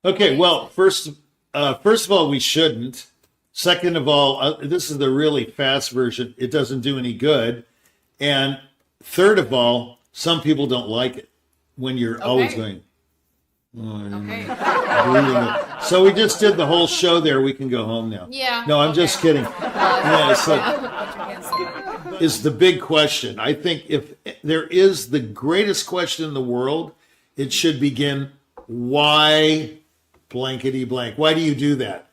Okay, well, first of all, we shouldn't. Second of all, this is the really fast version. It doesn't do any good. And third of all, some people don't like it when you're always Okay. going, Okay. breathing. So we just did the whole show there. We can go home now. Yeah. No, I'm just kidding. Yeah, so Yeah. is the big question. I think if there is the greatest question in the world, it should begin, why blankety blank? Why do you do that?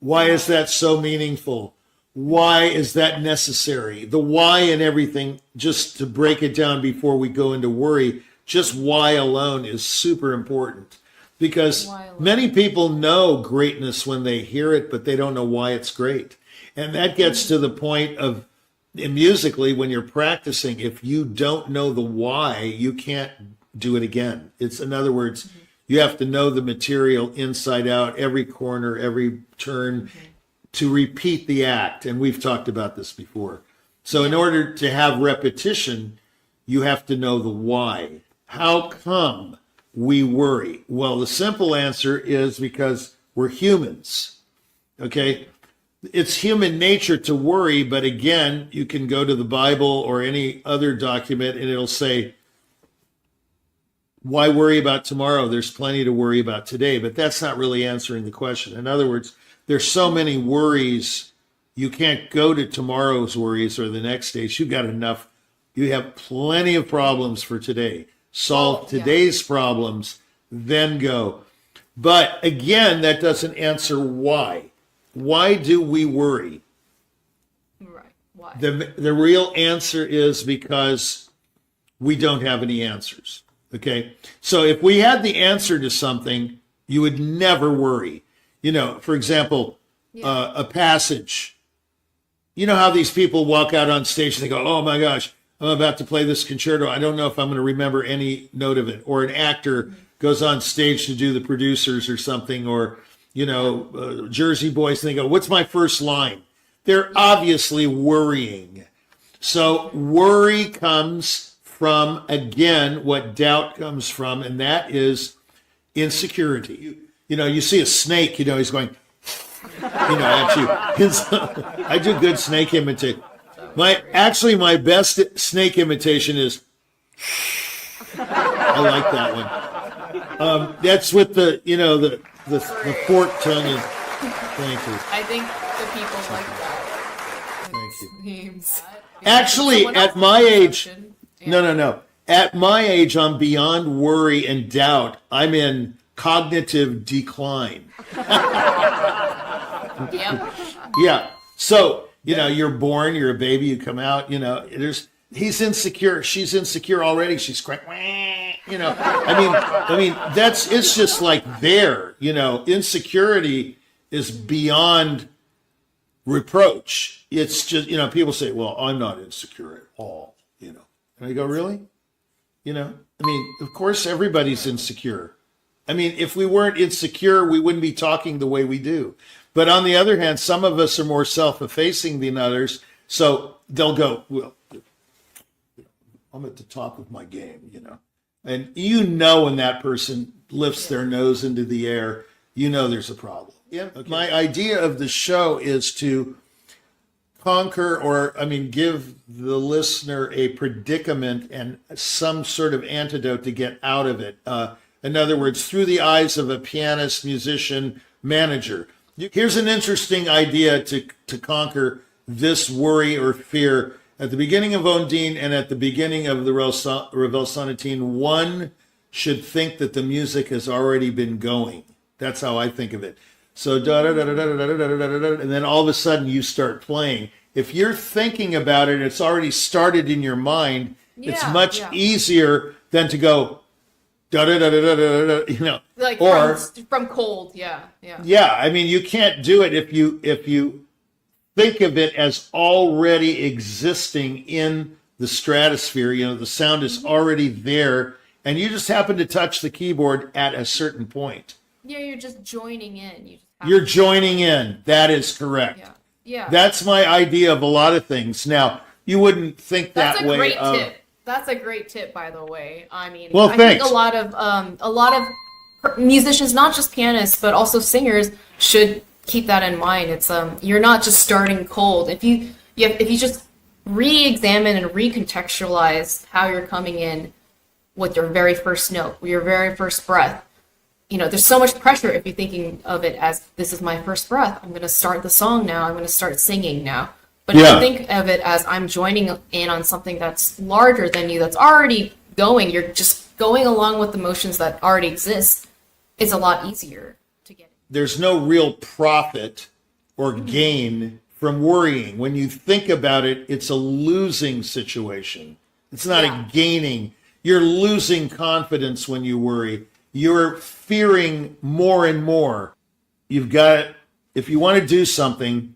Why is that so meaningful? Why is that necessary? The why and everything, just to break it down before we go into worry, just why alone is super important. Because Why alone? many people know greatness when they hear it, but they don't know why it's great. And that gets to the point of, musically, when you're practicing, if you don't know the why, you can't do it again. It's, in other words, you have to know the material inside out, every corner, every turn, to repeat the act. And we've talked about this before. So in order to have repetition, you have to know the why. How come we worry? Well, the simple answer is because we're humans. Okay? It's human nature to worry, but again, you can go to the Bible or any other document and it'll say, why worry about tomorrow? There's plenty to worry about today, but that's not really answering the question. In other words, there's so many worries, you can't go to tomorrow's worries or the next day's. You've got enough. You have plenty of problems for today. Solve today's problems, then go. But again, that doesn't answer why. Why do we worry? Right. Why? The real answer is because we don't have any answers. Okay. So if we had the answer to something, you would never worry. You know, for example, a passage. You know how these people walk out on stage and they go, oh my gosh, I'm about to play this concerto. I don't know if I'm going to remember any note of it. Or an actor goes on stage to do the producers or something, or, you know, Jersey Boys, and they go, what's my first line? They're obviously worrying. So worry comes from, again, what doubt comes from, and that is insecurity. You know, you see a snake, you know, he's going, at you. I do good snake imitation. My best snake imitation is, I like that one. That's with the, the forked tongue. And, thank you. I think the people like that. Thank you. Names. Actually, Someone at else's my age, perception. no. At my age, I'm beyond worry and doubt. I'm in cognitive decline. Yep. Yeah. So, you're born, you're a baby, you come out, he's insecure, she's insecure already, she's crying, I mean, it's just like there, insecurity is beyond reproach. It's just, people say, well, I'm not insecure at all, And I go, really? Of course, everybody's insecure. If we weren't insecure, we wouldn't be talking the way we do. But on the other hand, some of us are more self-effacing than others. So they'll go, well, I'm at the top of my game, And when that person lifts their nose into the air, there's a problem. Yeah. Okay. My idea of the show is to conquer give the listener a predicament and some sort of antidote to get out of it. In other words, through the eyes of a pianist, musician, manager. Here's an interesting idea to conquer this worry or fear. At the beginning of Ondine and at the beginning of the Revel Sonatine, one should think that the music has already been going. That's how I think of it. So da da da da da da da da da da, and then all of a sudden you start playing. If you're thinking about it, it's already started in your mind. It's much easier than to go da da da da da da, Like or from cold, yeah. Yeah, you can't do it if you think of it as already existing in the stratosphere. The sound is already there, and you just happen to touch the keyboard at a certain point. Yeah, you're just joining in. You're joining in. That is correct. Yeah. That's my idea of a lot of things. Now, you wouldn't think That's that a way. great tip. That's a great tip, by the way. Well, I thanks. think a lot of musicians, not just pianists, but also singers, should keep that in mind. It's you're not just starting cold. If you just re-examine and recontextualize how you're coming in with your very first note, your very first breath. There's so much pressure if you're thinking of it as, this is my first breath. I'm going to start the song now. I'm going to start singing now. But if you think of it as, I'm joining in on something that's larger than you, that's already going, you're just going along with the motions that already exist, it's a lot easier to get. There's no real profit or gain from worrying. When you think about it, it's a losing situation. It's not a gaining. You're losing confidence when you worry. You're fearing more and more. If you want to do something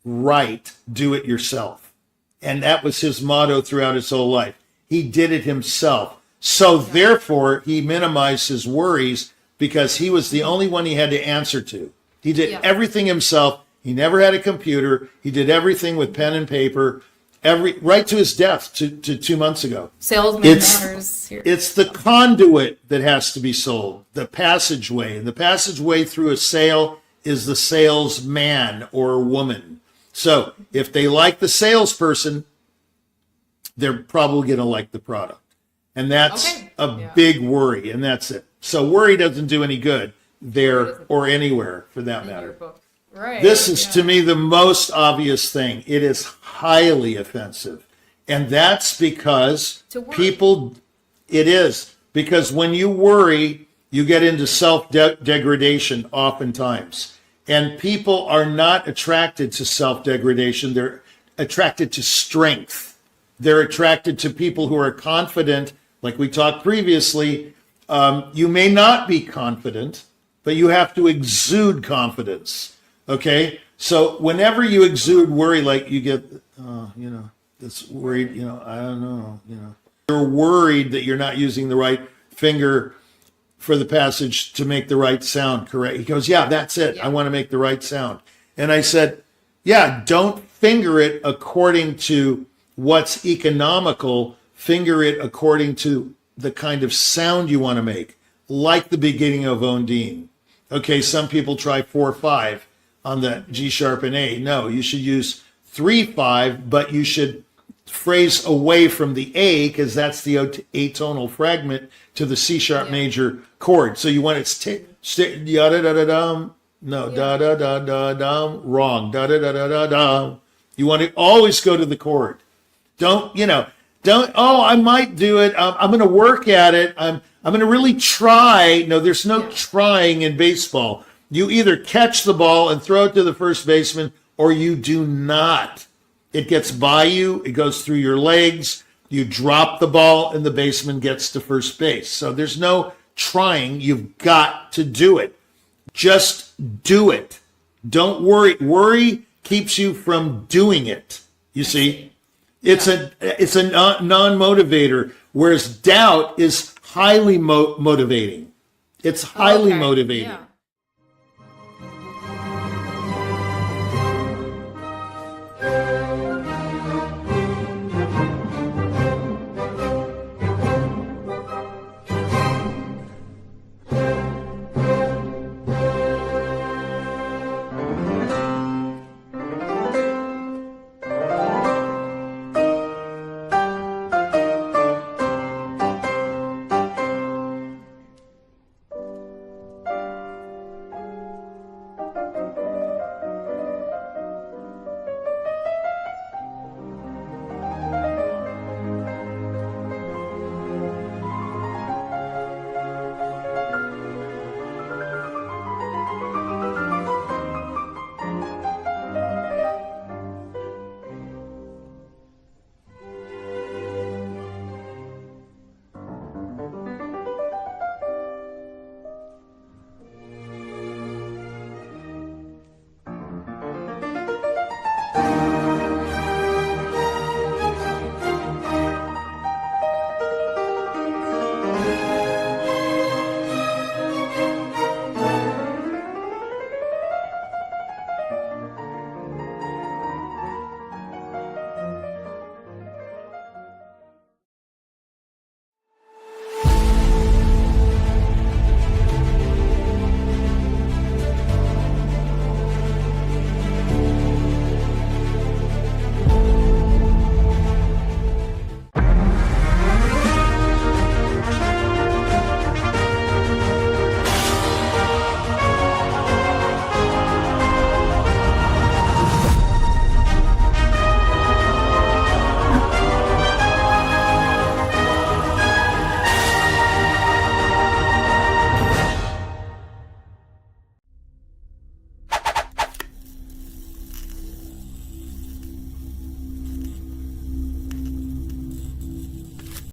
right, do it yourself. And that was his motto throughout his whole life. He did it himself. So therefore, he minimized his worries because he was the only one he had to answer to. He did everything himself. He never had a computer. He did everything with pen and paper. Right to his death to 2 months ago. Salesman matters here. It's the conduit that has to be sold, the passageway. And the passageway through a sale is the salesman or woman. So if they like the salesperson, they're probably going to like the product. And that's a big worry, and that's it. So worry doesn't do any good there or anywhere for that matter. Right. This is to me the most obvious thing. It is highly offensive. And that's because it is. Because when you worry, you get into self-degradation oftentimes. And people are not attracted to self-degradation. They're attracted to strength. They're attracted to people who are confident. Like we talked previously, you may not be confident, but you have to exude confidence. Okay, so whenever you exude worry, like you get, it's worried, I don't know, you're worried that you're not using the right finger for the passage to make the right sound correct. He goes, that's it. I want to make the right sound. And I said, don't finger it according to what's economical. Finger it according to the kind of sound you want to make, like the beginning of Ondine. Okay, some people try 4/5. On the G sharp and A. No, you should use 3/5, but you should phrase away from the A because that's the atonal fragment to the C sharp major chord. So you want it da da da dum. No, da da da da dum. Wrong. Da da da da da dum. You want to always go to the chord. Don't, I might do it. I'm going to work at it. I'm going to really try. No, there's no trying in baseball. You either catch the ball and throw it to the first baseman, or you do not. It gets by you. It goes through your legs. You drop the ball, and the baseman gets to first base. So there's no trying. You've got to do it. Just do it. Don't worry. Worry keeps you from doing it. You see? It's a non-motivator, whereas doubt is highly motivating. It's highly motivating. Yeah.